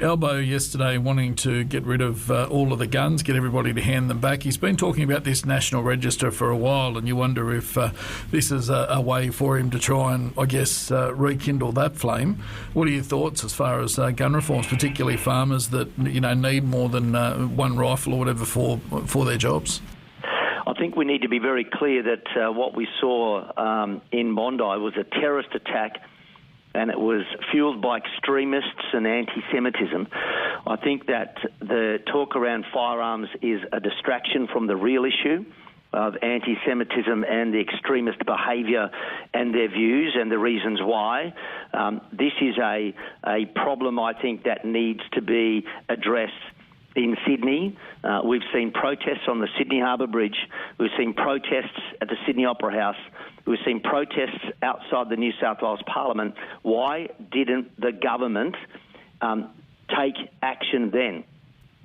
Albo yesterday wanting to get rid of all of the guns, get everybody to hand them back. He's been talking about this national register for a while, and you wonder if this is a way for him to try and, I guess, rekindle that flame. What are your thoughts as far as gun reforms, particularly farmers that need more than one rifle or whatever for their jobs? I think we need to be very clear that what we saw in Bondi was a terrorist attack, and it was fueled by extremists and anti-Semitism. I think that the talk around firearms is a distraction from the real issue of anti-Semitism and the extremist behaviour and their views and the reasons why. This is a problem, I think, that needs to be addressed in Sydney. We've seen protests on the Sydney Harbour Bridge. We've seen protests at the Sydney Opera House. We've seen protests outside the New South Wales Parliament. Why didn't the government take action then?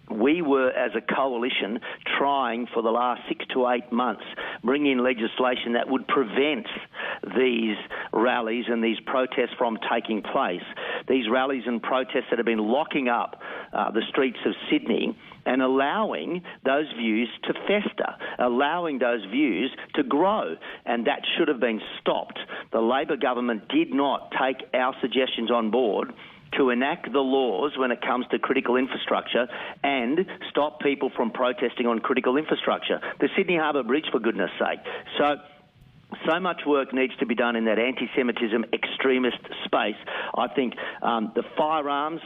We were, as a coalition, trying for the last 6 to 8 months, bring in legislation that would prevent these rallies and these protests from taking place. These rallies and protests that have been locking up the streets of Sydney and allowing those views to fester, allowing those views to grow, and that should have been stopped. The Labor government did not take our suggestions on board to enact the laws when it comes to critical infrastructure and stop people from protesting on critical infrastructure. The Sydney Harbour Bridge, for goodness sake. So much work needs to be done in that anti-Semitism extremist space. I think the firearms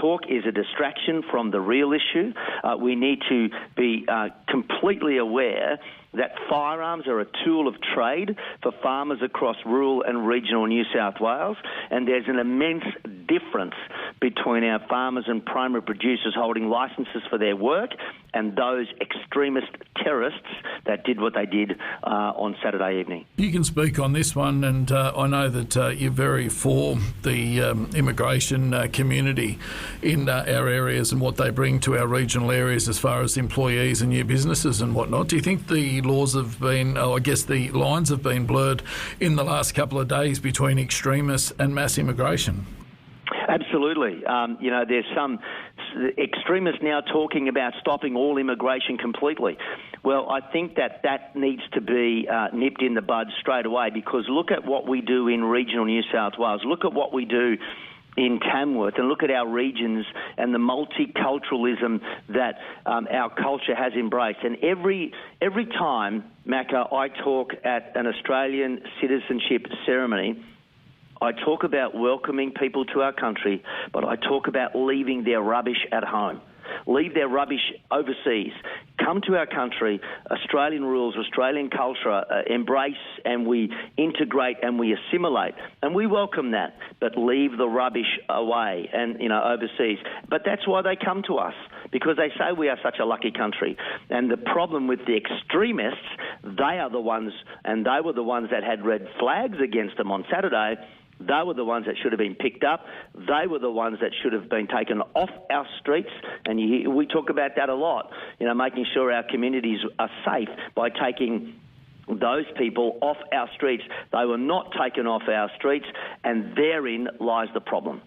talk is a distraction from the real issue. We need to be completely aware that firearms are a tool of trade for farmers across rural and regional New South Wales, and there's an immense difference between our farmers and primary producers holding licences for their work and those extremist terrorists that did what they did on Saturday evening. You can speak on this one, and I know that you're very for the immigration community in our areas and what they bring to our regional areas as far as employees and new businesses and whatnot. Do you think the laws have been, the lines have been blurred in the last couple of days between extremists and mass immigration? Absolutely. There's some extremists now talking about stopping all immigration completely. Well, I think that needs to be nipped in the bud straight away, because look at what we do in regional New South Wales. Look at what we do in Tamworth, and look at our regions and the multiculturalism that our culture has embraced. And every time, Macca, I talk at an Australian citizenship ceremony, I talk about welcoming people to our country, but I talk about leaving their rubbish at home. Leave their rubbish overseas. Come to our country, Australian rules, Australian culture, embrace, and we integrate and we assimilate. And we welcome that, but leave the rubbish away and, overseas. But that's why they come to us, because they say we are such a lucky country. And the problem with the extremists, they are the ones, and they were the ones that had red flags against them on Saturday. They were the ones that should have been picked up. They were the ones that should have been taken off our streets. And we talk about that a lot, making sure our communities are safe by taking those people off our streets. They were not taken off our streets, and therein lies the problem.